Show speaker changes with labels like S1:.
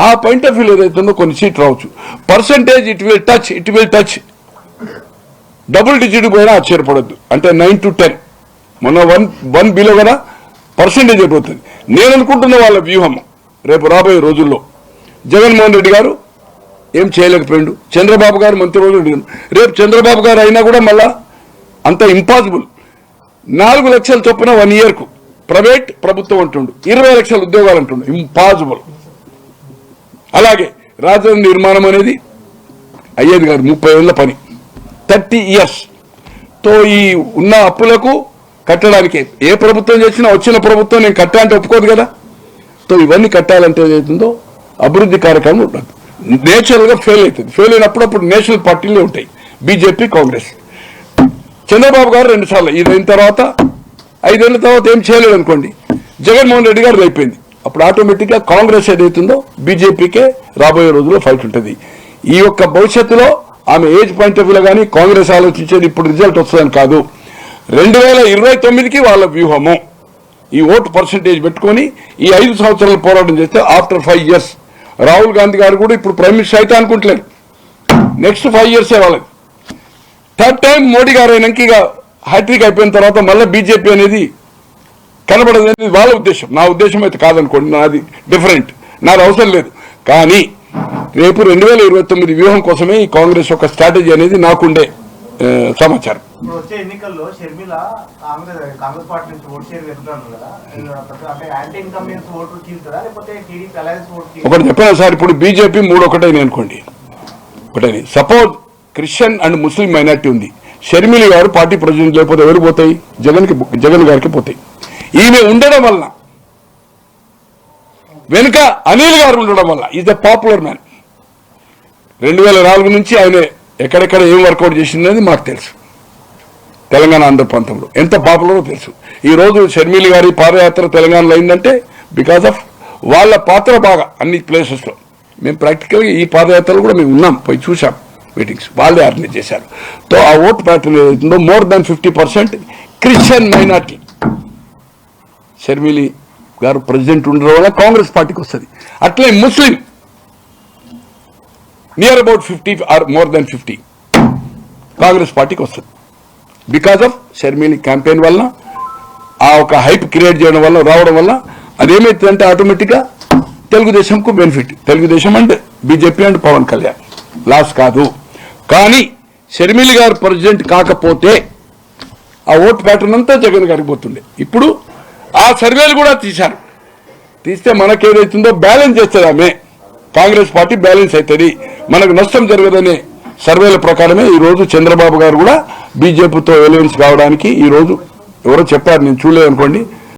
S1: ఆ point of view ఏదైతుందో కొన్ని సీట్ రావచ్చు. Percentage it will touch double digit పోయినా ఆశ్చర్యపడద్దు. అంటే 9 to 10 మొన్న 1 బిలో కదా పర్సంటేజ్ అయిపోతుంది. నేను అనుకుంటున్న వాళ్ళ వ్యూహం రేపు రాబోయే రోజుల్లో జగన్మోహన్ రెడ్డి గారు ఏం చేయలేకపోయిండు, చంద్రబాబు గారు మంత్రి రోజులు, రేపు చంద్రబాబు గారు అయినా కూడా మళ్ళా అంత ఇంపాసిబుల్. 4 లక్షల చొప్పున 1 yearకు ప్రైవేట్ ప్రభుత్వం అంటుండు, 20 లక్షల ఉద్యోగాలు అంటుండు, ఇంపాసిబుల్. అలాగే రాజధాని నిర్మాణం అనేది అయ్యేది కాదు, 30 ఏళ్ల పని, 30 years. తో ఈ ఉన్న అప్పులకు కట్టడానికి ఏ ప్రభుత్వం చేసినా వచ్చిన ప్రభుత్వం నేను కట్టా అంటే ఒప్పుకోదు కదా. తో ఇవన్నీ కట్టాలంటే ఏదైతుందో అభివృద్ధి కార్యక్రమం ఉండదు, నేచురల్గా ఫెయిల్ అవుతుంది. ఫెయిల్ అయినప్పుడు అప్పుడు నేషనల్ పార్టీలే ఉంటాయి, బీజేపీ, కాంగ్రెస్. చంద్రబాబు గారు 2 సార్లు ఇది అయిన తర్వాత 5 ఏళ్ల తర్వాత ఏం చేయలేడు అనుకోండి, జగన్మోహన్ రెడ్డి గారు అయిపోయింది. అప్పుడు ఆటోమేటిక్గా కాంగ్రెస్ ఏదైతుందో బీజేపీకే రాబోయే రోజుల్లో ఫైట్ ఉంటుంది. ఈ యొక్క భవిష్యత్తులో ఆమె ఏజ్ పాయింట్ ఆఫ్ వ్యూలో కానీ కాంగ్రెస్ ఆలోచించేది ఇప్పుడు రిజల్ట్ వస్తుందని కాదు, 2029కి వాళ్ళ వ్యూహము ఈ ఓటు పర్సంటేజ్ పెట్టుకొని ఈ 5 సంవత్సరాలు పోరాటం చేస్తే ఆఫ్టర్ 5 years రాహుల్ గాంధీ గారు కూడా ఇప్పుడు ప్రైమ్ మినిస్టర్ అయితే అనుకుంటలేరు, నెక్స్ట్ 5 years వాళ్ళకి. 3rd time మోడీ గారు అయినాక ఇక హ్యాట్రిక్ అయిపోయిన తర్వాత మళ్ళీ బీజేపీ అనేది కనబడదు అనేది వాళ్ళ ఉద్దేశం. నా ఉద్దేశం అయితే కాదనుకోండి, నాది డిఫరెంట్, నాది అవసరం లేదు. కానీ రేపు 2029 వ్యూహం కోసమే ఈ కాంగ్రెస్ యొక్క స్ట్రాటజీ అనేది నాకుండే సమాచారం.
S2: వచ్చే ఎన్నికల్లో షర్మిల కాంగ్రెస్ పార్టీ నుంచి ఓటు షేర్ వెళ్తున్నారు కదా, అంటే యాంటీ ఇన్కంబెన్స్ ఓటు చీల్తారా లేకపోతే టీడీపీ అలయన్స్ ఓటు?
S1: ఒకటి చెప్పాను సార్, ఇప్పుడు బీజేపీ 3 ఒకటైనా అనుకోండి, ఒకటని suppose Christian and Muslim minority ఉంది, షర్మిల గారు పార్టీ ప్రెసిడెంట్ లేకపోతే ఎవరు పోతాయి? జగన్ గారికి పోతాయి. ఈమె ఉండడం వల్ల వెనుక అనిల్ గారు ఉండడం వల్ల ఈజ్ ద పాపులర్ మ్యాన్. 2004 నుంచి ఆయన ఎక్కడెక్కడ ఏం వర్కౌట్ చేసిందని మాకు తెలుసు, తెలంగాణ ఆంధ్ర ప్రాంతంలో ఎంత పాపులరో తెలుసు. ఈరోజు షర్మిల గారి పాదయాత్ర తెలంగాణలో అయిందంటే బికాస్ ఆఫ్ వాళ్ళ పాత్ర బాగా అన్ని ప్లేసెస్లో. మేము ప్రాక్టికల్గా ఈ పాదయాత్రలో కూడా మేము ఉన్నాం, పోయి చూసాం మీటింగ్స్, వాళ్ళే ఆర్గనైజ్ చేశారు. తో ఆ ఓటు ప్యాటర్న్ ఏదైతుందో more than 50% Christian minority. Sharmila garu president ఉండడం వల్ల కాంగ్రెస్ పార్టీకి వస్తుంది. అట్లే Muslim near about 50 or more than 50 Congress పార్టీకి వస్తుంది. బికాస్ ఆఫ్ షర్మిల క్యాంపెయిన్ వల్ల, ఆ ఒక హైప్ క్రియేట్ చేయడం వల్ల, రావడం వల్ల అదేమైతుందంటే ఆటోమేటిక్గా తెలుగుదేశంకు బెనిఫిట్. తెలుగుదేశం అంటే BJP and Pawan Kalyan loss కాదు. కానీ షర్మిల గారు ప్రెసిడెంట్ కాకపోతే ఆ ఓటు ప్యాటర్న్ అంతా జగన్ గారికి పోతుండే. ఇప్పుడు ఆ సర్వేలు కూడా తీశారు, తీస్తే మనకేదైతుందో బ్యాలెన్స్ చేస్తుంది ఆమె, కాంగ్రెస్ పార్టీ బ్యాలెన్స్ అవుతుంది, మనకు నష్టం జరగదనే సర్వేల ప్రకారమే ఈరోజు చంద్రబాబు గారు కూడా బీజేపీతో ఎలయన్స్ కావడానికి ఈరోజు ఎవరో చెప్పారు, నేను చూడలేదు అనుకోండి,